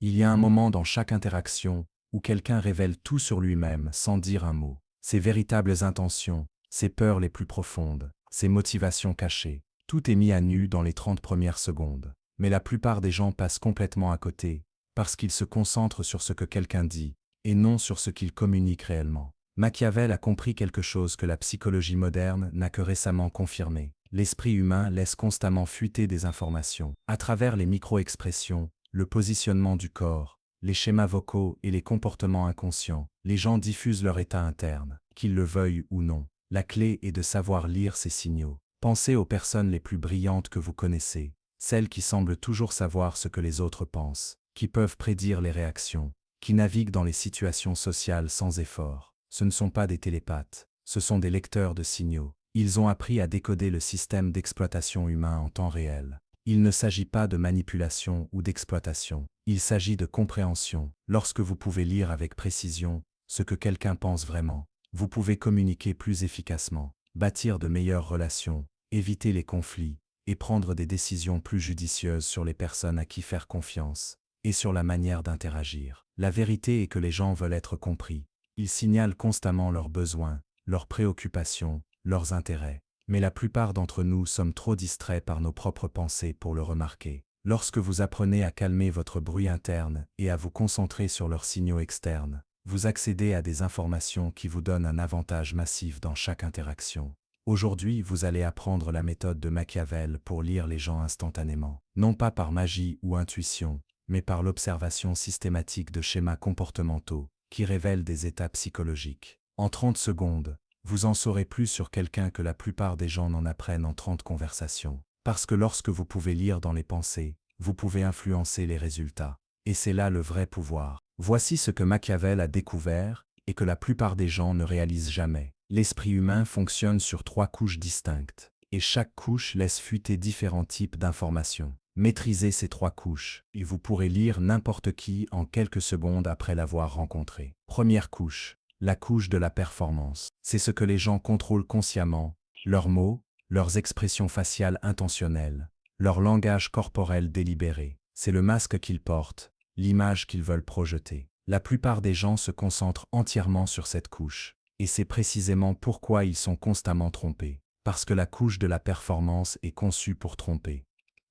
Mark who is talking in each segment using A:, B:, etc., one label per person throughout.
A: Il y a un moment dans chaque interaction où quelqu'un révèle tout sur lui-même sans dire un mot. Ses véritables intentions, ses peurs les plus profondes, ses motivations cachées. Tout est mis à nu dans les 30 premières secondes. Mais la plupart des gens passent complètement à côté, parce qu'ils se concentrent sur ce que quelqu'un dit, et non sur ce qu'il communique réellement. Machiavel a compris quelque chose que la psychologie moderne n'a que récemment confirmé. L'esprit humain laisse constamment fuiter des informations. À travers les micro-expressions, le positionnement du corps, les schémas vocaux et les comportements inconscients, les gens diffusent leur état interne, qu'ils le veuillent ou non. La clé est de savoir lire ces signaux. Pensez aux personnes les plus brillantes que vous connaissez, celles qui semblent toujours savoir ce que les autres pensent, qui peuvent prédire les réactions, qui naviguent dans les situations sociales sans effort. Ce ne sont pas des télépathes, ce sont des lecteurs de signaux. Ils ont appris à décoder le système d'exploitation humain en temps réel. Il ne s'agit pas de manipulation ou d'exploitation, il s'agit de compréhension. Lorsque vous pouvez lire avec précision ce que quelqu'un pense vraiment, vous pouvez communiquer plus efficacement, bâtir de meilleures relations, éviter les conflits, et prendre des décisions plus judicieuses sur les personnes à qui faire confiance, et sur la manière d'interagir. La vérité est que les gens veulent être compris. Ils signalent constamment leurs besoins, leurs préoccupations, leurs intérêts. Mais la plupart d'entre nous sommes trop distraits par nos propres pensées pour le remarquer. Lorsque vous apprenez à calmer votre bruit interne et à vous concentrer sur leurs signaux externes, vous accédez à des informations qui vous donnent un avantage massif dans chaque interaction. Aujourd'hui, vous allez apprendre la méthode de Machiavel pour lire les gens instantanément, non pas par magie ou intuition, mais par l'observation systématique de schémas comportementaux qui révèlent des états psychologiques. En 30 secondes, vous en saurez plus sur quelqu'un que la plupart des gens n'en apprennent en 30 conversations. Parce que lorsque vous pouvez lire dans les pensées, vous pouvez influencer les résultats. Et c'est là le vrai pouvoir. Voici ce que Machiavel a découvert et que la plupart des gens ne réalisent jamais. L'esprit humain fonctionne sur 3 couches distinctes, et chaque couche laisse fuiter différents types d'informations. Maîtrisez ces 3 couches, et vous pourrez lire n'importe qui en quelques secondes après l'avoir rencontré. Première couche, la couche de la performance. C'est ce que les gens contrôlent consciemment, leurs mots, leurs expressions faciales intentionnelles, leur langage corporel délibéré. C'est le masque qu'ils portent, l'image qu'ils veulent projeter. La plupart des gens se concentrent entièrement sur cette couche, et c'est précisément pourquoi ils sont constamment trompés. Parce que la couche de la performance est conçue pour tromper.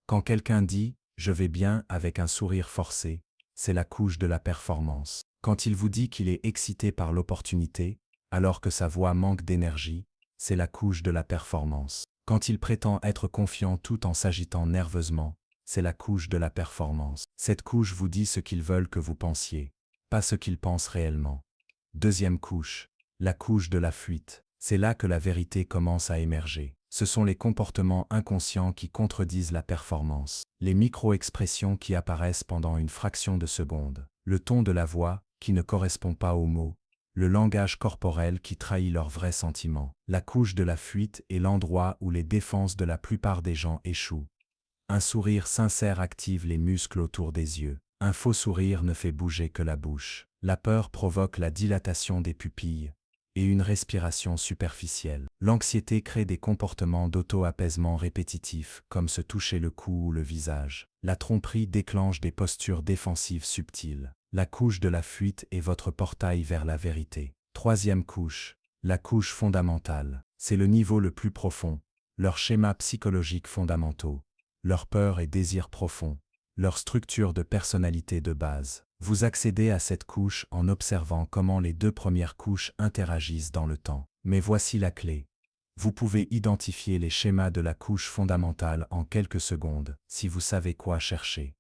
A: Quand quelqu'un dit « je vais bien » avec un sourire forcé, c'est la couche de la performance. Quand il vous dit qu'il est excité par l'opportunité, alors que sa voix manque d'énergie, c'est la couche de la performance. Quand il prétend être confiant tout en s'agitant nerveusement, c'est la couche de la performance. Cette couche vous dit ce qu'ils veulent que vous pensiez, pas ce qu'ils pensent réellement. Deuxième couche, la couche de la fuite. C'est là que la vérité commence à émerger. Ce sont les comportements inconscients qui contredisent la performance, les micro-expressions qui apparaissent pendant une fraction de seconde, le ton de la voix qui ne correspond pas aux mots, le langage corporel qui trahit leurs vrais sentiments. La couche de la fuite est l'endroit où les défenses de la plupart des gens échouent. Un sourire sincère active les muscles autour des yeux. Un faux sourire ne fait bouger que la bouche. La peur provoque la dilatation des pupilles et une respiration superficielle. L'anxiété crée des comportements d'auto-apaisement répétitifs, comme se toucher le cou ou le visage. La tromperie déclenche des postures défensives subtiles. La couche de la fuite est votre portail vers la vérité. Troisième couche, la couche fondamentale. C'est le niveau le plus profond, leurs schémas psychologiques fondamentaux, leurs peurs et désirs profonds, leur structure de personnalité de base. Vous accédez à cette couche en observant comment les 2 premières couches interagissent dans le temps. Mais voici la clé. Vous pouvez identifier les schémas de la couche fondamentale en quelques secondes, si vous savez quoi chercher.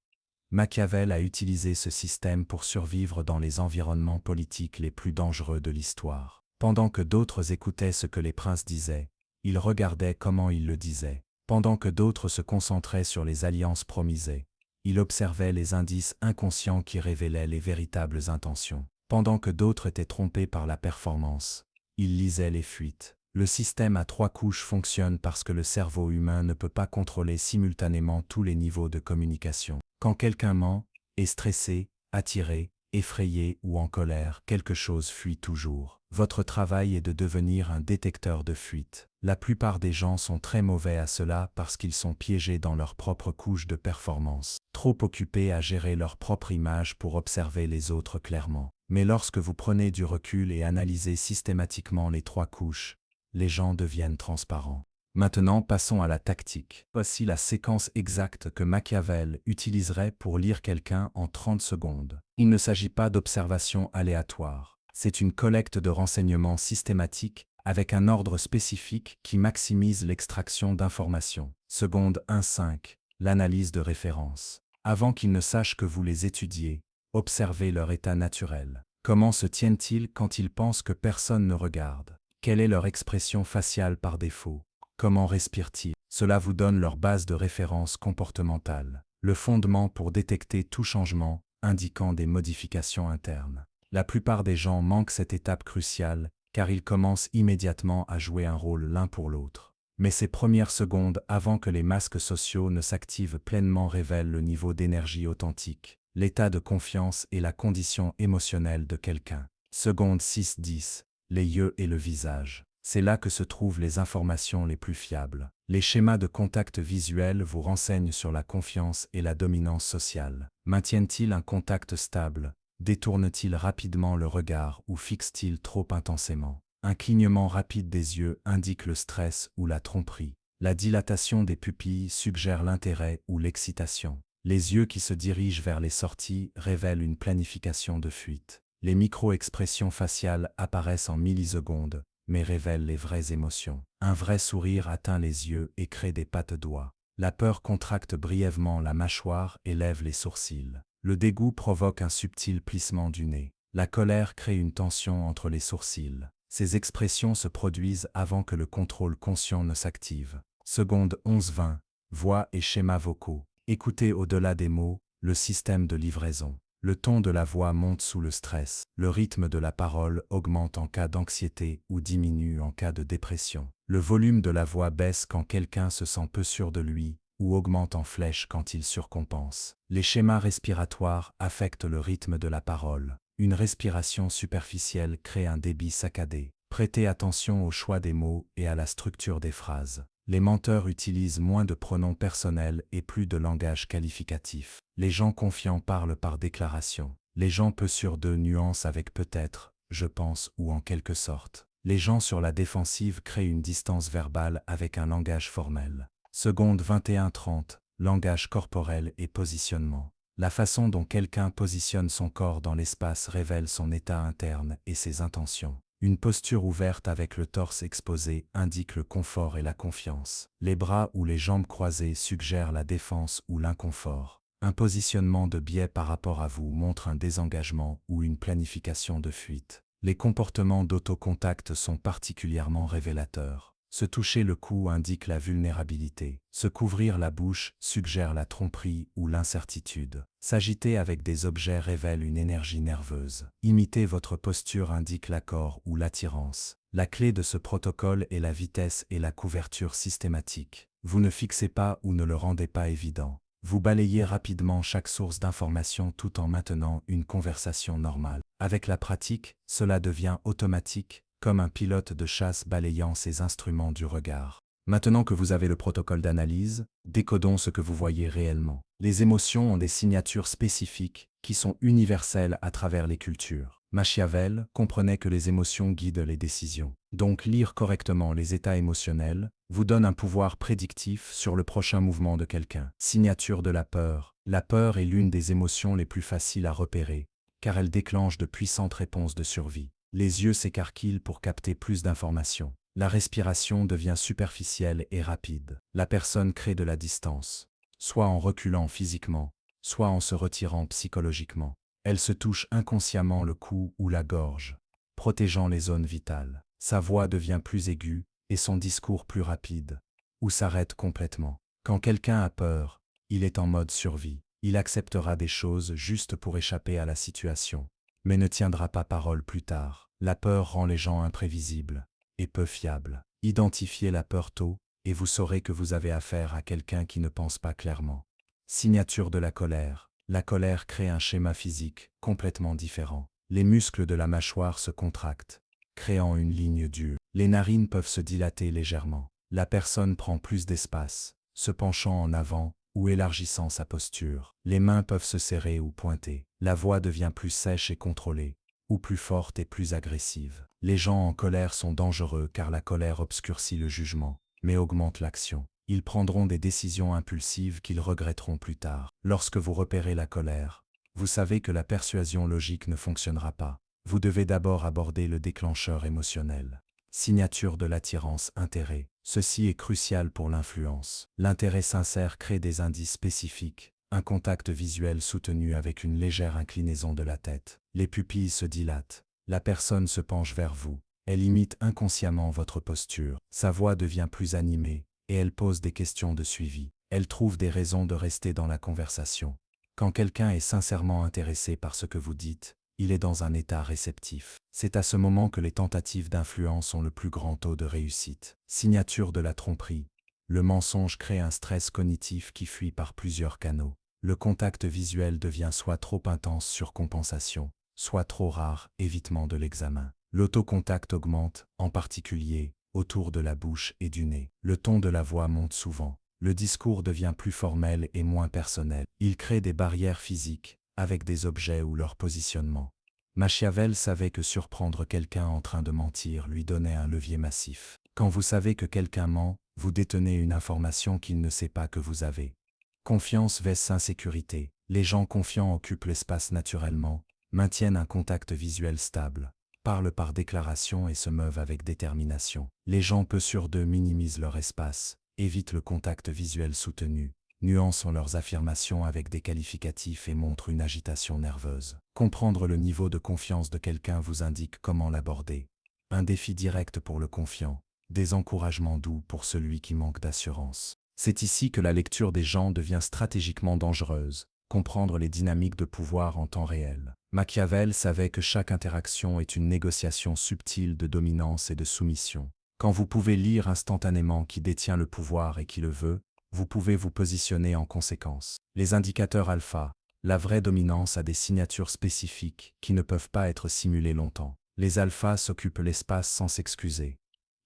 A: Machiavel a utilisé ce système pour survivre dans les environnements politiques les plus dangereux de l'histoire. Pendant que d'autres écoutaient ce que les princes disaient, ils regardaient comment ils le disaient. Pendant que d'autres se concentraient sur les alliances promisées, il observait les indices inconscients qui révélaient les véritables intentions. Pendant que d'autres étaient trompés par la performance, il lisait les fuites. Le système à 3 couches fonctionne parce que le cerveau humain ne peut pas contrôler simultanément tous les niveaux de communication. Quand quelqu'un ment, est stressé, attiré, effrayé ou en colère, quelque chose fuit toujours. Votre travail est de devenir un détecteur de fuite. La plupart des gens sont très mauvais à cela parce qu'ils sont piégés dans leur propre couche de performance, trop occupés à gérer leur propre image pour observer les autres clairement. Mais lorsque vous prenez du recul et analysez systématiquement les 3 couches, les gens deviennent transparents. Maintenant, passons à la tactique. Voici la séquence exacte que Machiavel utiliserait pour lire quelqu'un en 30 secondes. Il ne s'agit pas d'observation aléatoire. C'est une collecte de renseignements systématiques avec un ordre spécifique qui maximise l'extraction d'informations. Seconde 1.5. L'analyse de référence. Avant qu'ils ne sachent que vous les étudiez, observez leur état naturel. Comment se tiennent-ils quand ils pensent que personne ne regarde? Quelle est leur expression faciale par défaut? Comment respirent-ils? Cela vous donne leur base de référence comportementale, le fondement pour détecter tout changement, indiquant des modifications internes. La plupart des gens manquent cette étape cruciale, car ils commencent immédiatement à jouer un rôle l'un pour l'autre. Mais ces premières secondes avant que les masques sociaux ne s'activent pleinement révèlent le niveau d'énergie authentique, l'état de confiance et la condition émotionnelle de quelqu'un. Seconde 6-10, les yeux et le visage. C'est là que se trouvent les informations les plus fiables. Les schémas de contact visuel vous renseignent sur la confiance et la dominance sociale. Maintiennent-ils un contact stable? Détournent-ils rapidement le regard ou fixent-ils trop intensément? Un clignement rapide des yeux indique le stress ou la tromperie. La dilatation des pupilles suggère l'intérêt ou l'excitation. Les yeux qui se dirigent vers les sorties révèlent une planification de fuite. Les micro-expressions faciales apparaissent en millisecondes, mais révèlent les vraies émotions. Un vrai sourire atteint les yeux et crée des pattes d'oie. La peur contracte brièvement la mâchoire et lève les sourcils. Le dégoût provoque un subtil plissement du nez. La colère crée une tension entre les sourcils. Ces expressions se produisent avant que le contrôle conscient ne s'active. Seconde 11-20. Voix et schémas vocaux. Écoutez au-delà des mots, le système de livraison. Le ton de la voix monte sous le stress. Le rythme de la parole augmente en cas d'anxiété ou diminue en cas de dépression. Le volume de la voix baisse quand quelqu'un se sent peu sûr de lui, ou augmente en flèche quand il surcompense. Les schémas respiratoires affectent le rythme de la parole. Une respiration superficielle crée un débit saccadé. Prêtez attention au choix des mots et à la structure des phrases. Les menteurs utilisent moins de pronoms personnels et plus de langage qualificatif. Les gens confiants parlent par déclaration. Les gens peu sûrs d'eux nuancent avec peut-être, je pense ou en quelque sorte. Les gens sur la défensive créent une distance verbale avec un langage formel. Seconde 21-30, langage corporel et positionnement. La façon dont quelqu'un positionne son corps dans l'espace révèle son état interne et ses intentions. Une posture ouverte avec le torse exposé indique le confort et la confiance. Les bras ou les jambes croisées suggèrent la défense ou l'inconfort. Un positionnement de biais par rapport à vous montre un désengagement ou une planification de fuite. Les comportements d'autocontact sont particulièrement révélateurs. Se toucher le cou indique la vulnérabilité. Se couvrir la bouche suggère la tromperie ou l'incertitude. S'agiter avec des objets révèle une énergie nerveuse. Imiter votre posture indique l'accord ou l'attirance. La clé de ce protocole est la vitesse et la couverture systématique. Vous ne fixez pas ou ne le rendez pas évident. Vous balayez rapidement chaque source d'information tout en maintenant une conversation normale. Avec la pratique, cela devient automatique, comme un pilote de chasse balayant ses instruments du regard. Maintenant que vous avez le protocole d'analyse, décodons ce que vous voyez réellement. Les émotions ont des signatures spécifiques qui sont universelles à travers les cultures. Machiavel comprenait que les émotions guident les décisions. Donc lire correctement les états émotionnels vous donne un pouvoir prédictif sur le prochain mouvement de quelqu'un. Signature de la peur. La peur est l'une des émotions les plus faciles à repérer, car elle déclenche de puissantes réponses de survie. Les yeux s'écarquillent pour capter plus d'informations. La respiration devient superficielle et rapide. La personne crée de la distance, soit en reculant physiquement, soit en se retirant psychologiquement. Elle se touche inconsciemment le cou ou la gorge, protégeant les zones vitales. Sa voix devient plus aiguë et son discours plus rapide, ou s'arrête complètement. Quand quelqu'un a peur, il est en mode survie. Il acceptera des choses juste pour échapper à la situation, mais ne tiendra pas parole plus tard. La peur rend les gens imprévisibles et peu fiables. Identifiez la peur tôt et vous saurez que vous avez affaire à quelqu'un qui ne pense pas clairement. Signature de la colère. La colère crée un schéma physique complètement différent. Les muscles de la mâchoire se contractent, créant une ligne dure. Les narines peuvent se dilater légèrement. La personne prend plus d'espace, se penchant en avant ou élargissant sa posture. Les mains peuvent se serrer ou pointer. La voix devient plus sèche et contrôlée, ou plus forte et plus agressive. Les gens en colère sont dangereux car la colère obscurcit le jugement, mais augmente l'action. Ils prendront des décisions impulsives qu'ils regretteront plus tard. Lorsque vous repérez la colère, vous savez que la persuasion logique ne fonctionnera pas. Vous devez d'abord aborder le déclencheur émotionnel. Signature de l'attirance, intérêt. Ceci est crucial pour l'influence. L'intérêt sincère crée des indices spécifiques, un contact visuel soutenu avec une légère inclinaison de la tête. Les pupilles se dilatent. La personne se penche vers vous. Elle imite inconsciemment votre posture. Sa voix devient plus animée, et elle pose des questions de suivi. Elle trouve des raisons de rester dans la conversation. Quand quelqu'un est sincèrement intéressé par ce que vous dites, il est dans un état réceptif. C'est à ce moment que les tentatives d'influence ont le plus grand taux de réussite. Signature de la tromperie. Le mensonge crée un stress cognitif qui fuit par plusieurs canaux. Le contact visuel devient soit trop intense, surcompensation, soit trop rare, évitement de l'examen. L'autocontact augmente, en particulier, autour de la bouche et du nez. Le ton de la voix monte souvent. Le discours devient plus formel et moins personnel. Il crée des barrières physiques, avec des objets ou leur positionnement. Machiavel savait que surprendre quelqu'un en train de mentir lui donnait un levier massif. Quand vous savez que quelqu'un ment, vous détenez une information qu'il ne sait pas que vous avez. Confiance vs insécurité. Les gens confiants occupent l'espace naturellement, maintiennent un contact visuel stable, parlent par déclaration et se meuvent avec détermination. Les gens peu sûrs d'eux minimisent leur espace, évitent le contact visuel soutenu, nuancent leurs affirmations avec des qualificatifs et montrent une agitation nerveuse. Comprendre le niveau de confiance de quelqu'un vous indique comment l'aborder. Un défi direct pour le confiant, des encouragements doux pour celui qui manque d'assurance. C'est ici que la lecture des gens devient stratégiquement dangereuse, comprendre les dynamiques de pouvoir en temps réel. Machiavel savait que chaque interaction est une négociation subtile de dominance et de soumission. Quand vous pouvez lire instantanément qui détient le pouvoir et qui le veut, vous pouvez vous positionner en conséquence. Les indicateurs alpha. La vraie dominance a des signatures spécifiques qui ne peuvent pas être simulées longtemps. Les alphas s'occupent l'espace sans s'excuser.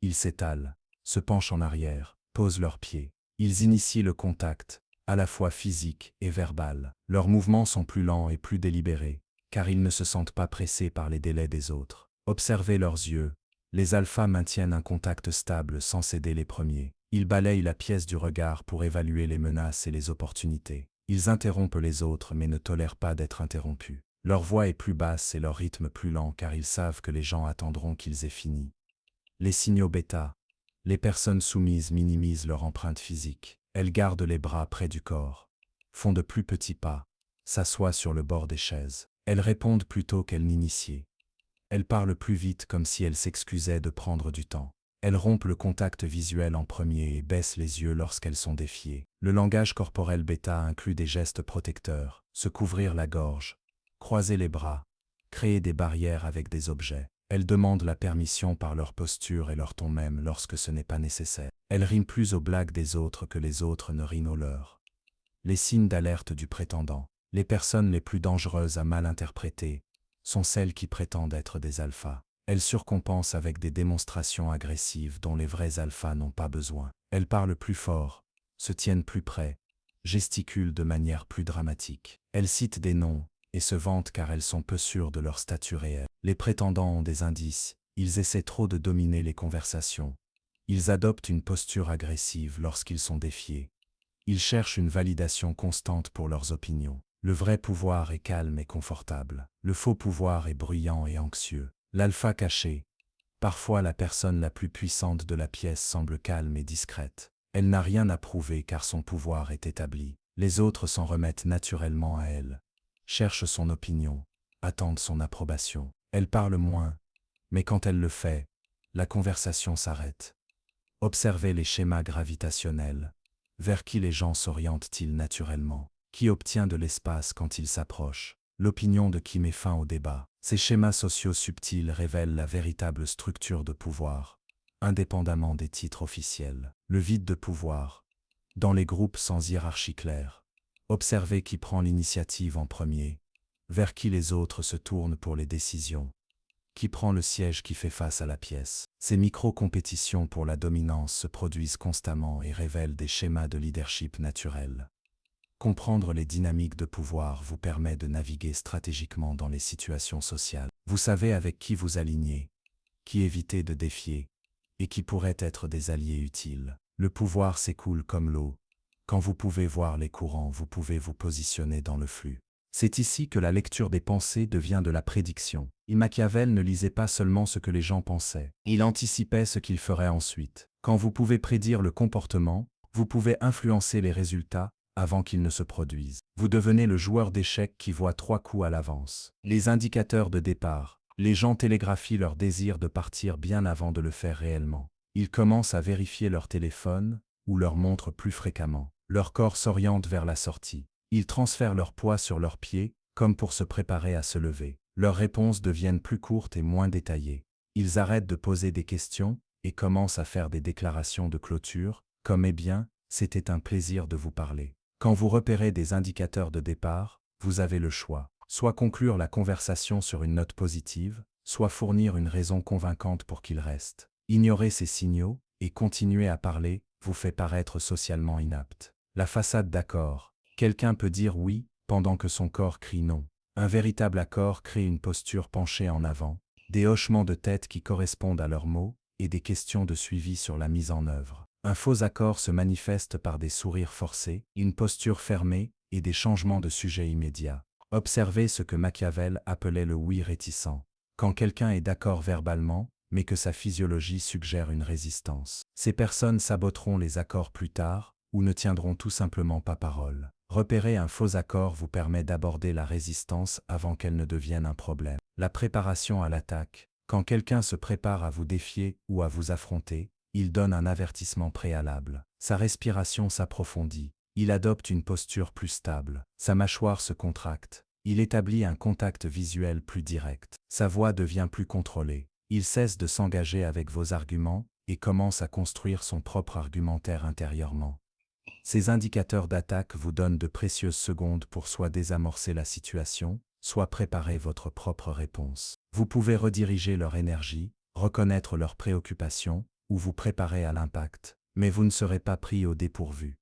A: Ils s'étalent, se penchent en arrière, posent leurs pieds. Ils initient le contact, à la fois physique et verbal. Leurs mouvements sont plus lents et plus délibérés, car ils ne se sentent pas pressés par les délais des autres. Observez leurs yeux. Les alphas maintiennent un contact stable sans céder les premiers. Ils balayent la pièce du regard pour évaluer les menaces et les opportunités. Ils interrompent les autres mais ne tolèrent pas d'être interrompus. Leur voix est plus basse et leur rythme plus lent car ils savent que les gens attendront qu'ils aient fini. Les signaux bêta. Les personnes soumises minimisent leur empreinte physique. Elles gardent les bras près du corps, font de plus petits pas, s'assoient sur le bord des chaises. Elles répondent plutôt qu'elles n'initient. Elles parlent plus vite comme si elles s'excusaient de prendre du temps. Elles rompent le contact visuel en premier et baissent les yeux lorsqu'elles sont défiées. Le langage corporel bêta inclut des gestes protecteurs, se couvrir la gorge, croiser les bras, créer des barrières avec des objets. Elles demandent la permission par leur posture et leur ton même lorsque ce n'est pas nécessaire. Elles riment plus aux blagues des autres que les autres ne riment aux leurs. Les signes d'alerte du prétendant. Les personnes les plus dangereuses à mal interpréter sont celles qui prétendent être des alphas. Elles surcompensent avec des démonstrations agressives dont les vrais alphas n'ont pas besoin. Elles parlent plus fort, se tiennent plus près, gesticulent de manière plus dramatique. Elles citent des noms et se vantent car elles sont peu sûres de leur statut réel. Les prétendants ont des indices, ils essaient trop de dominer les conversations. Ils adoptent une posture agressive lorsqu'ils sont défiés. Ils cherchent une validation constante pour leurs opinions. Le vrai pouvoir est calme et confortable. Le faux pouvoir est bruyant et anxieux. L'alpha caché. Parfois la personne la plus puissante de la pièce semble calme et discrète. Elle n'a rien à prouver car son pouvoir est établi. Les autres s'en remettent naturellement à elle, cherchent son opinion, attendent son approbation. Elle parle moins, mais quand elle le fait, la conversation s'arrête. Observez les schémas gravitationnels. Vers qui les gens s'orientent-ils naturellement? Qui obtient de l'espace quand ils s'approchent? L'opinion de qui met fin au débat? Ces schémas sociaux subtils révèlent la véritable structure de pouvoir, indépendamment des titres officiels. Le vide de pouvoir. Dans les groupes sans hiérarchie claire, observez qui prend l'initiative en premier, vers qui les autres se tournent pour les décisions. Qui prend le siège qui fait face à la pièce? Ces micro-compétitions pour la dominance se produisent constamment et révèlent des schémas de leadership naturels. Comprendre les dynamiques de pouvoir vous permet de naviguer stratégiquement dans les situations sociales. Vous savez avec qui vous aligner, qui éviter de défier, et qui pourraient être des alliés utiles. Le pouvoir s'écoule comme l'eau. Quand vous pouvez voir les courants, vous pouvez vous positionner dans le flux. C'est ici que la lecture des pensées devient de la prédiction. Et Machiavel ne lisait pas seulement ce que les gens pensaient, il anticipait ce qu'ils feraient ensuite. Quand vous pouvez prédire le comportement, vous pouvez influencer les résultats avant qu'ils ne se produisent. Vous devenez le joueur d'échecs qui voit 3 coups à l'avance. Les indicateurs de départ. Les gens télégraphient leur désir de partir bien avant de le faire réellement. Ils commencent à vérifier leur téléphone ou leur montre plus fréquemment. Leur corps s'oriente vers la sortie. Ils transfèrent leur poids sur leurs pieds, comme pour se préparer à se lever. Leurs réponses deviennent plus courtes et moins détaillées. Ils arrêtent de poser des questions et commencent à faire des déclarations de clôture, comme « Eh bien, c'était un plaisir de vous parler ». Quand vous repérez des indicateurs de départ, vous avez le choix. Soit conclure la conversation sur une note positive, soit fournir une raison convaincante pour qu'il reste. Ignorer ces signaux et continuer à parler vous fait paraître socialement inapte. La façade d'accord. Quelqu'un peut dire oui pendant que son corps crie non. Un véritable accord crée une posture penchée en avant, des hochements de tête qui correspondent à leurs mots et des questions de suivi sur la mise en œuvre. Un faux accord se manifeste par des sourires forcés, une posture fermée et des changements de sujet immédiats. Observez ce que Machiavel appelait le oui réticent. Quand quelqu'un est d'accord verbalement, mais que sa physiologie suggère une résistance. Ces personnes saboteront les accords plus tard ou ne tiendront tout simplement pas parole. Repérer un faux accord vous permet d'aborder la résistance avant qu'elle ne devienne un problème. La préparation à l'attaque. Quand quelqu'un se prépare à vous défier ou à vous affronter, il donne un avertissement préalable. Sa respiration s'approfondit. Il adopte une posture plus stable. Sa mâchoire se contracte. Il établit un contact visuel plus direct. Sa voix devient plus contrôlée. Il cesse de s'engager avec vos arguments et commence à construire son propre argumentaire intérieurement. Ces indicateurs d'attaque vous donnent de précieuses secondes pour soit désamorcer la situation, soit préparer votre propre réponse. Vous pouvez rediriger leur énergie, reconnaître leurs préoccupations, ou vous préparer à l'impact, mais vous ne serez pas pris au dépourvu.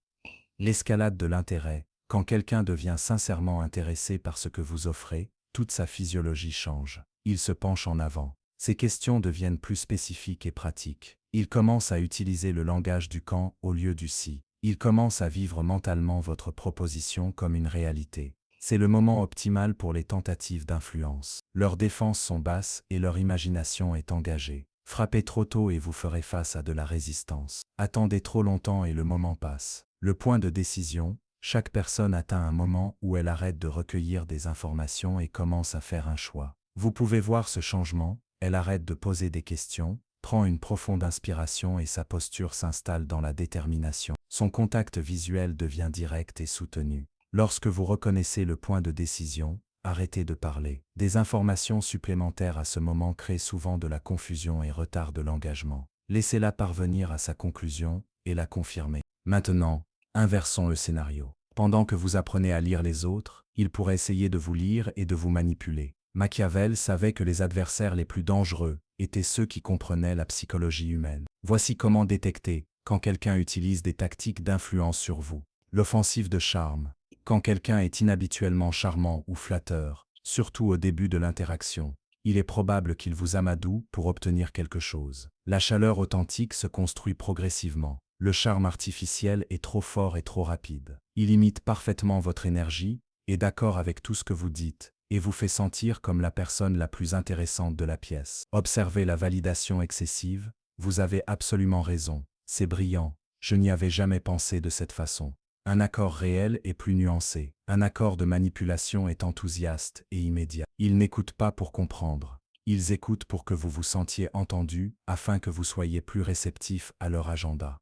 A: L'escalade de l'intérêt. Quand quelqu'un devient sincèrement intéressé par ce que vous offrez, toute sa physiologie change. Il se penche en avant. Ces questions deviennent plus spécifiques et pratiques. Il commence à utiliser le langage du quand au lieu du si. Il commence à vivre mentalement votre proposition comme une réalité. C'est le moment optimal pour les tentatives d'influence. Leurs défenses sont basses et leur imagination est engagée. Frappez trop tôt et vous ferez face à de la résistance. Attendez trop longtemps et le moment passe. Le point de décision. Chaque personne atteint un moment où elle arrête de recueillir des informations et commence à faire un choix. Vous pouvez voir ce changement, elle arrête de poser des questions, prend une profonde inspiration et sa posture s'installe dans la détermination. Son contact visuel devient direct et soutenu. Lorsque vous reconnaissez le point de décision, arrêtez de parler. Des informations supplémentaires à ce moment créent souvent de la confusion et retardent l'engagement. Laissez-la parvenir à sa conclusion et la confirmer. Maintenant, inversons le scénario. Pendant que vous apprenez à lire les autres, ils pourraient essayer de vous lire et de vous manipuler. Machiavel savait que les adversaires les plus dangereux étaient ceux qui comprenaient la psychologie humaine. Voici comment détecter quand quelqu'un utilise des tactiques d'influence sur vous. L'offensive de charme. Quand quelqu'un est inhabituellement charmant ou flatteur, surtout au début de l'interaction, il est probable qu'il vous amadoue pour obtenir quelque chose. La chaleur authentique se construit progressivement. Le charme artificiel est trop fort et trop rapide. Il imite parfaitement votre énergie, est d'accord avec tout ce que vous dites, et vous fait sentir comme la personne la plus intéressante de la pièce. Observez la validation excessive. Vous avez absolument raison. C'est brillant. Je n'y avais jamais pensé de cette façon. Un accord réel est plus nuancé. Un accord de manipulation est enthousiaste et immédiat. Ils n'écoutent pas pour comprendre. Ils écoutent pour que vous vous sentiez entendu, afin que vous soyez plus réceptif à leur agenda.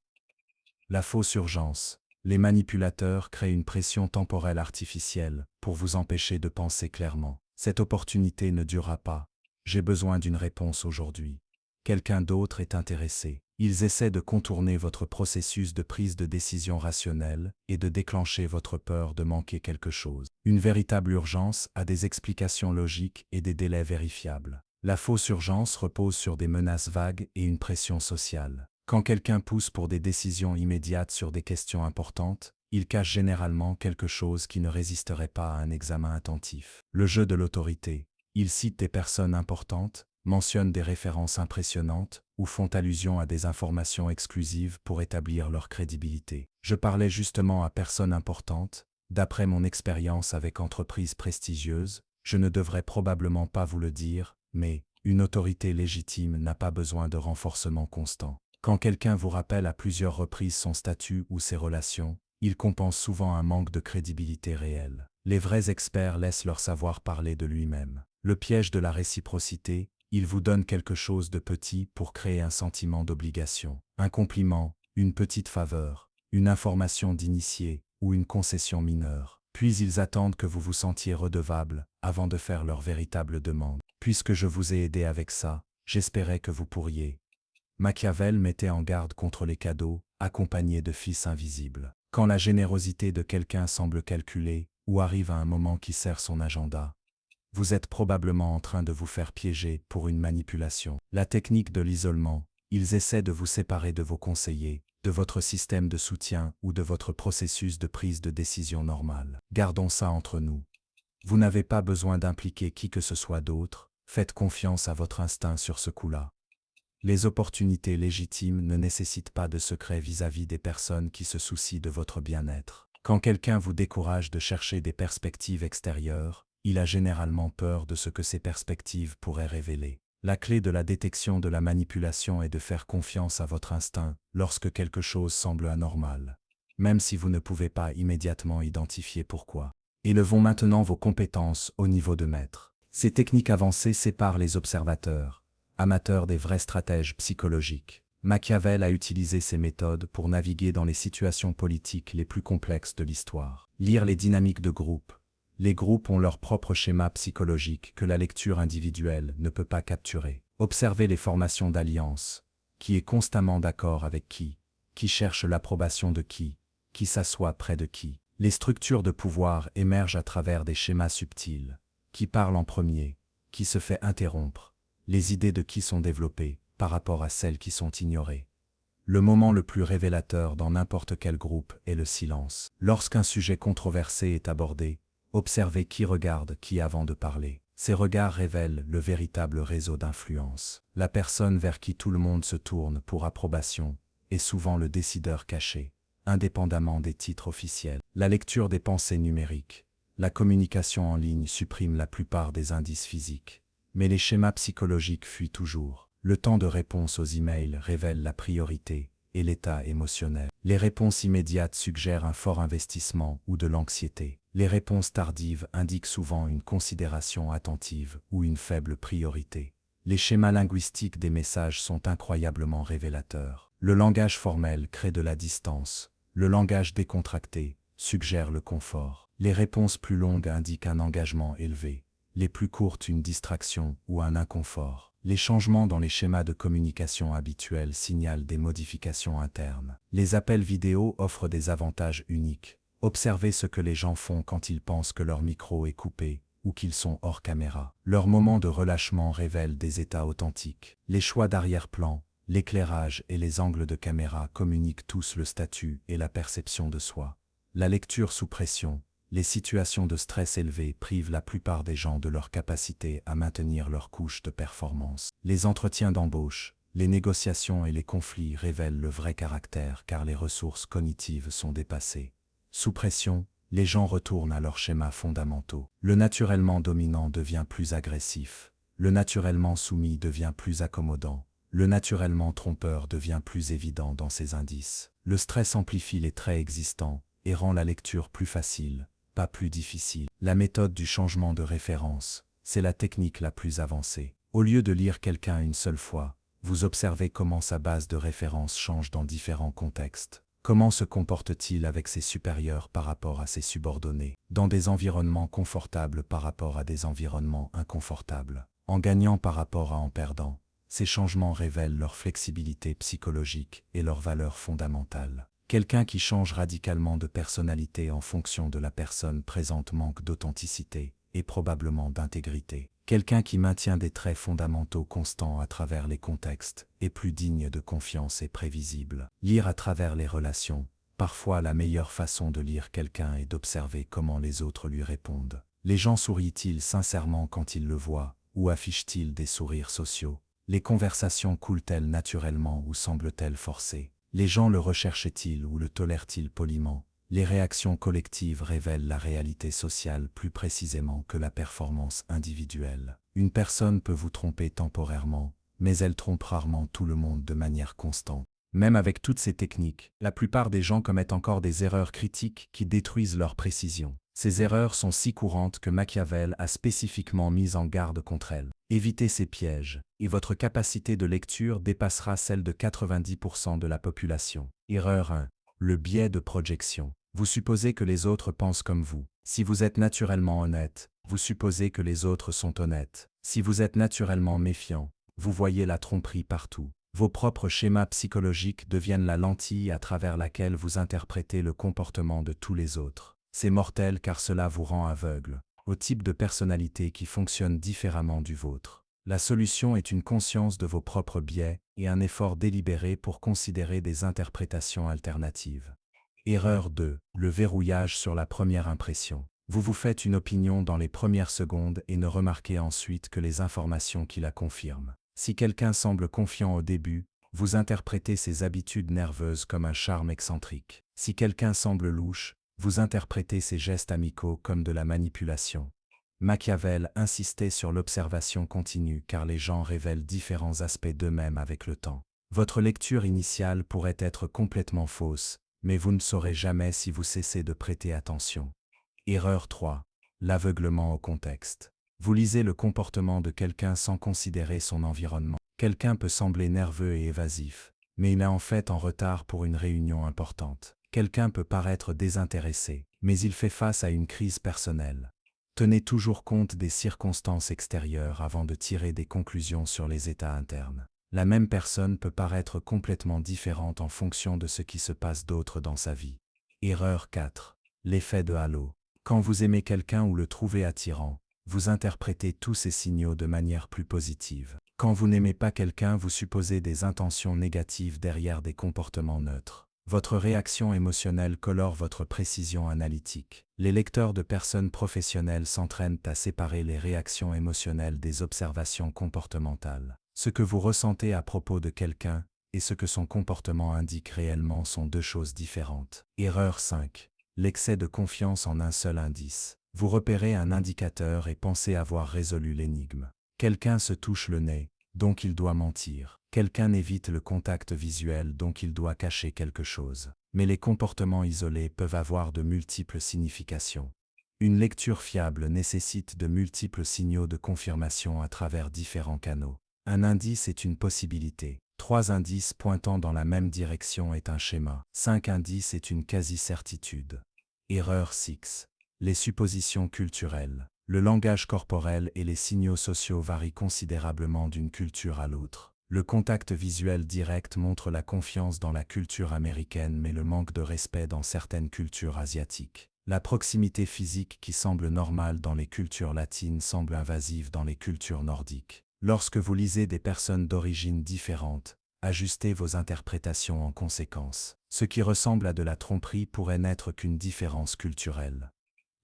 A: La fausse urgence. Les manipulateurs créent une pression temporelle artificielle pour vous empêcher de penser clairement. Cette opportunité ne durera pas. J'ai besoin d'une réponse aujourd'hui. Quelqu'un d'autre est intéressé. Ils essaient de contourner votre processus de prise de décision rationnelle et de déclencher votre peur de manquer quelque chose. Une véritable urgence a des explications logiques et des délais vérifiables. La fausse urgence repose sur des menaces vagues et une pression sociale. Quand quelqu'un pousse pour des décisions immédiates sur des questions importantes, il cache généralement quelque chose qui ne résisterait pas à un examen attentif. Le jeu de l'autorité. Il cite des personnes importantes, mentionne des références impressionnantes ou font allusion à des informations exclusives pour établir leur crédibilité. Je parlais justement à personnes importantes. D'après mon expérience avec entreprises prestigieuses, je ne devrais probablement pas vous le dire, mais une autorité légitime n'a pas besoin de renforcement constant. Quand quelqu'un vous rappelle à plusieurs reprises son statut ou ses relations, il compense souvent un manque de crédibilité réelle. Les vrais experts laissent leur savoir parler de lui-même. Le piège de la réciprocité, il vous donne quelque chose de petit pour créer un sentiment d'obligation. Un compliment, une petite faveur, une information d'initié ou une concession mineure. Puis ils attendent que vous vous sentiez redevable avant de faire leur véritable demande. Puisque je vous ai aidé avec ça, j'espérais que vous pourriez. Machiavel mettait en garde contre les cadeaux, accompagnés de fils invisibles. Quand la générosité de quelqu'un semble calculée, ou arrive à un moment qui sert son agenda, vous êtes probablement en train de vous faire piéger pour une manipulation. La technique de l'isolement, ils essaient de vous séparer de vos conseillers, de votre système de soutien ou de votre processus de prise de décision normal. Gardons ça entre nous. Vous n'avez pas besoin d'impliquer qui que ce soit d'autre, faites confiance à votre instinct sur ce coup-là. Les opportunités légitimes ne nécessitent pas de secret vis-à-vis des personnes qui se soucient de votre bien-être. Quand quelqu'un vous décourage de chercher des perspectives extérieures, il a généralement peur de ce que ces perspectives pourraient révéler. La clé de la détection de la manipulation est de faire confiance à votre instinct lorsque quelque chose semble anormal, même si vous ne pouvez pas immédiatement identifier pourquoi. Élevons maintenant vos compétences au niveau de maître. Ces techniques avancées séparent les observateurs, amateurs des vrais stratèges psychologiques. Machiavel a utilisé ces méthodes pour naviguer dans les situations politiques les plus complexes de l'histoire. Lire les dynamiques de groupe. Les groupes ont leur propre schéma psychologique que la lecture individuelle ne peut pas capturer. Observez les formations d'alliance. Qui est constamment d'accord avec qui cherche l'approbation de qui s'assoit près de qui. Les structures de pouvoir émergent à travers des schémas subtils. Qui parle en premier, qui se fait interrompre. Les idées de qui sont développées par rapport à celles qui sont ignorées. Le moment le plus révélateur dans n'importe quel groupe est le silence. Lorsqu'un sujet controversé est abordé, observez qui regarde qui avant de parler. Ces regards révèlent le véritable réseau d'influence. La personne vers qui tout le monde se tourne pour approbation est souvent le décideur caché, indépendamment des titres officiels. La lecture des pensées numériques. La communication en ligne supprime la plupart des indices physiques. Mais les schémas psychologiques fuient toujours. Le temps de réponse aux emails révèle la priorité et l'état émotionnel. Les réponses immédiates suggèrent un fort investissement ou de l'anxiété. Les réponses tardives indiquent souvent une considération attentive ou une faible priorité. Les schémas linguistiques des messages sont incroyablement révélateurs. Le langage formel crée de la distance. Le langage décontracté suggère le confort. Les réponses plus longues indiquent un engagement élevé. Les plus courtes une distraction ou un inconfort. Les changements dans les schémas de communication habituels signalent des modifications internes. Les appels vidéo offrent des avantages uniques. Observez ce que les gens font quand ils pensent que leur micro est coupé ou qu'ils sont hors caméra. Leur moment de relâchement révèle des états authentiques. Les choix d'arrière-plan, l'éclairage et les angles de caméra communiquent tous le statut et la perception de soi. La lecture sous pression. Les situations de stress élevé privent la plupart des gens de leur capacité à maintenir leur couche de performance. Les entretiens d'embauche, les négociations et les conflits révèlent le vrai caractère car les ressources cognitives sont dépassées. Sous pression, les gens retournent à leurs schémas fondamentaux. Le naturellement dominant devient plus agressif. Le naturellement soumis devient plus accommodant. Le naturellement trompeur devient plus évident dans ses indices. Le stress amplifie les traits existants et rend la lecture plus facile, pas plus difficile. La méthode du changement de référence, c'est la technique la plus avancée. Au lieu de lire quelqu'un une seule fois, vous observez comment sa base de référence change dans différents contextes. Comment se comporte-t-il avec ses supérieurs par rapport à ses subordonnés, dans des environnements confortables par rapport à des environnements inconfortables, en gagnant par rapport à en perdant. Ces changements révèlent leur flexibilité psychologique et leurs valeurs fondamentales. Quelqu'un qui change radicalement de personnalité en fonction de la personne présente manque d'authenticité et probablement d'intégrité. Quelqu'un qui maintient des traits fondamentaux constants à travers les contextes est plus digne de confiance et prévisible. Lire à travers les relations. Parfois, la meilleure façon de lire quelqu'un est d'observer comment les autres lui répondent. Les gens sourient-ils sincèrement quand ils le voient, ou affichent-ils des sourires sociaux? Les conversations coulent-elles naturellement ou semblent-elles forcées? Les gens le recherchent-ils ou le tolèrent-ils poliment? Les réactions collectives révèlent la réalité sociale plus précisément que la performance individuelle. Une personne peut vous tromper temporairement, mais elle trompe rarement tout le monde de manière constante. Même avec toutes ces techniques, la plupart des gens commettent encore des erreurs critiques qui détruisent leur précision. Ces erreurs sont si courantes que Machiavel a spécifiquement mis en garde contre elles. Évitez ces pièges, et votre capacité de lecture dépassera celle de 90% de la population. Erreur 1. Le biais de projection. Vous supposez que les autres pensent comme vous. Si vous êtes naturellement honnête, vous supposez que les autres sont honnêtes. Si vous êtes naturellement méfiant, vous voyez la tromperie partout. Vos propres schémas psychologiques deviennent la lentille à travers laquelle vous interprétez le comportement de tous les autres. C'est mortel car cela vous rend aveugle au type de personnalité qui fonctionne différemment du vôtre. La solution est une conscience de vos propres biais et un effort délibéré pour considérer des interprétations alternatives. Erreur 2. Le verrouillage sur la première impression. Vous vous faites une opinion dans les premières secondes et ne remarquez ensuite que les informations qui la confirment. Si quelqu'un semble confiant au début, vous interprétez ses habitudes nerveuses comme un charme excentrique. Si quelqu'un semble louche, vous interprétez ses gestes amicaux comme de la manipulation. Machiavel insistait sur l'observation continue car les gens révèlent différents aspects d'eux-mêmes avec le temps. Votre lecture initiale pourrait être complètement fausse, mais vous ne saurez jamais si vous cessez de prêter attention. Erreur 3. L'aveuglement au contexte. Vous lisez le comportement de quelqu'un sans considérer son environnement. Quelqu'un peut sembler nerveux et évasif, mais il est en fait en retard pour une réunion importante. Quelqu'un peut paraître désintéressé, mais il fait face à une crise personnelle. Tenez toujours compte des circonstances extérieures avant de tirer des conclusions sur les états internes. La même personne peut paraître complètement différente en fonction de ce qui se passe d'autre dans sa vie. Erreur 4. L'effet de halo. Quand vous aimez quelqu'un ou le trouvez attirant, vous interprétez tous ces signaux de manière plus positive. Quand vous n'aimez pas quelqu'un, vous supposez des intentions négatives derrière des comportements neutres. Votre réaction émotionnelle colore votre précision analytique. Les lecteurs de personnes professionnelles s'entraînent à séparer les réactions émotionnelles des observations comportementales. Ce que vous ressentez à propos de quelqu'un et ce que son comportement indique réellement sont deux choses différentes. Erreur 5. L'excès de confiance en un seul indice. Vous repérez un indicateur et pensez avoir résolu l'énigme. Quelqu'un se touche le nez, donc il doit mentir. Quelqu'un évite le contact visuel, donc il doit cacher quelque chose. Mais les comportements isolés peuvent avoir de multiples significations. Une lecture fiable nécessite de multiples signaux de confirmation à travers différents canaux. Un indice est une possibilité. 3 indices pointant dans la même direction est un schéma. 5 indices est une quasi-certitude. Erreur 6. Les suppositions culturelles. Le langage corporel et les signaux sociaux varient considérablement d'une culture à l'autre. Le contact visuel direct montre la confiance dans la culture américaine mais le manque de respect dans certaines cultures asiatiques. La proximité physique qui semble normale dans les cultures latines semble invasive dans les cultures nordiques. Lorsque vous lisez des personnes d'origine différente, ajustez vos interprétations en conséquence. Ce qui ressemble à de la tromperie pourrait n'être qu'une différence culturelle.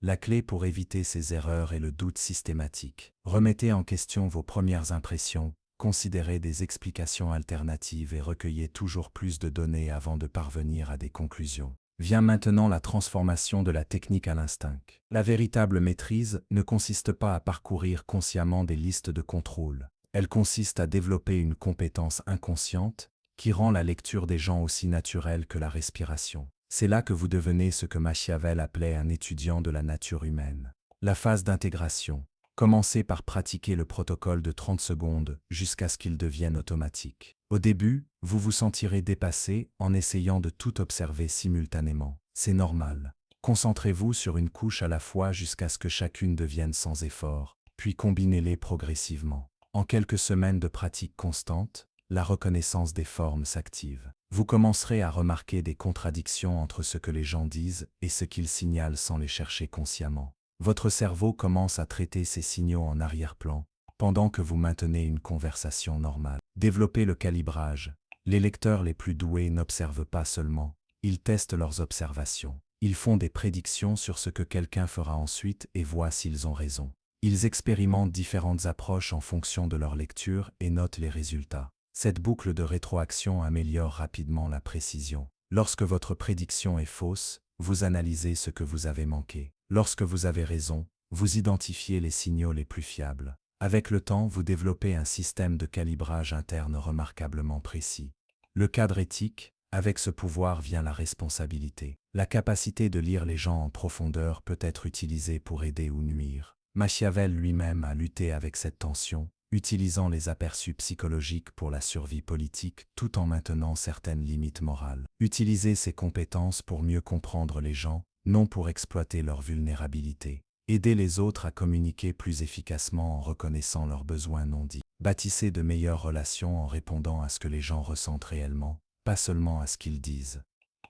A: La clé pour éviter ces erreurs est le doute systématique. Remettez en question vos premières impressions, considérez des explications alternatives et recueillez toujours plus de données avant de parvenir à des conclusions. Vient maintenant la transformation de la technique à l'instinct. La véritable maîtrise ne consiste pas à parcourir consciemment des listes de contrôle. Elle consiste à développer une compétence inconsciente qui rend la lecture des gens aussi naturelle que la respiration. C'est là que vous devenez ce que Machiavel appelait un étudiant de la nature humaine. La phase d'intégration. Commencez par pratiquer le protocole de 30 secondes jusqu'à ce qu'il devienne automatique. Au début, vous vous sentirez dépassé en essayant de tout observer simultanément. C'est normal. Concentrez-vous sur une couche à la fois jusqu'à ce que chacune devienne sans effort, puis combinez-les progressivement. En quelques semaines de pratique constante, la reconnaissance des formes s'active. Vous commencerez à remarquer des contradictions entre ce que les gens disent et ce qu'ils signalent sans les chercher consciemment. Votre cerveau commence à traiter ces signaux en arrière-plan, pendant que vous maintenez une conversation normale. Développez le calibrage. Les lecteurs les plus doués n'observent pas seulement, ils testent leurs observations. Ils font des prédictions sur ce que quelqu'un fera ensuite et voient s'ils ont raison. Ils expérimentent différentes approches en fonction de leur lecture et notent les résultats. Cette boucle de rétroaction améliore rapidement la précision. Lorsque votre prédiction est fausse, vous analysez ce que vous avez manqué. Lorsque vous avez raison, vous identifiez les signaux les plus fiables. Avec le temps, vous développez un système de calibrage interne remarquablement précis. Le cadre éthique, avec ce pouvoir vient la responsabilité. La capacité de lire les gens en profondeur peut être utilisée pour aider ou nuire. Machiavel lui-même a lutté avec cette tension, utilisant les aperçus psychologiques pour la survie politique tout en maintenant certaines limites morales. Utiliser ses compétences pour mieux comprendre les gens, non pour exploiter leur vulnérabilité. Aider les autres à communiquer plus efficacement en reconnaissant leurs besoins non dits. Bâtissez de meilleures relations en répondant à ce que les gens ressentent réellement, pas seulement à ce qu'ils disent.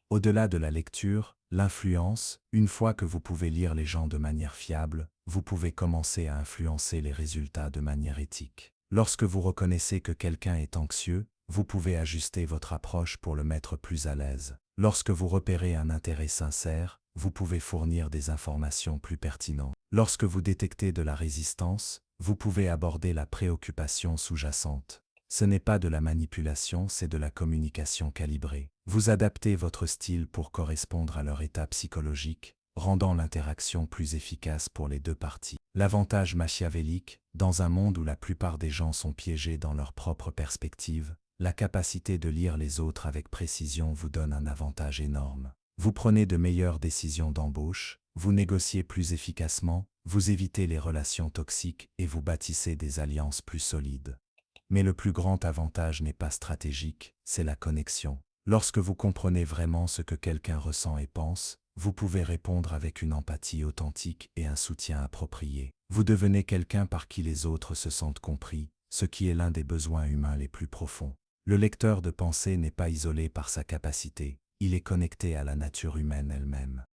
A: Au-delà de la lecture, l'influence, une fois que vous pouvez lire les gens de manière fiable, vous pouvez commencer à influencer les résultats de manière éthique. Lorsque vous reconnaissez que quelqu'un est anxieux, vous pouvez ajuster votre approche pour le mettre plus à l'aise. Lorsque vous repérez un intérêt sincère, vous pouvez fournir des informations plus pertinentes. Lorsque vous détectez de la résistance, vous pouvez aborder la préoccupation sous-jacente. Ce n'est pas de la manipulation, c'est de la communication calibrée. Vous adaptez votre style pour correspondre à leur état psychologique, rendant l'interaction plus efficace pour les deux parties. L'avantage machiavélique, dans un monde où la plupart des gens sont piégés dans leur propre perspective, la capacité de lire les autres avec précision vous donne un avantage énorme. Vous prenez de meilleures décisions d'embauche, vous négociez plus efficacement, vous évitez les relations toxiques et vous bâtissez des alliances plus solides. Mais le plus grand avantage n'est pas stratégique, c'est la connexion. Lorsque vous comprenez vraiment ce que quelqu'un ressent et pense, vous pouvez répondre avec une empathie authentique et un soutien approprié. Vous devenez quelqu'un par qui les autres se sentent compris, ce qui est l'un des besoins humains les plus profonds. Le lecteur de pensée n'est pas isolé par sa capacité, il est connecté à la nature humaine elle-même.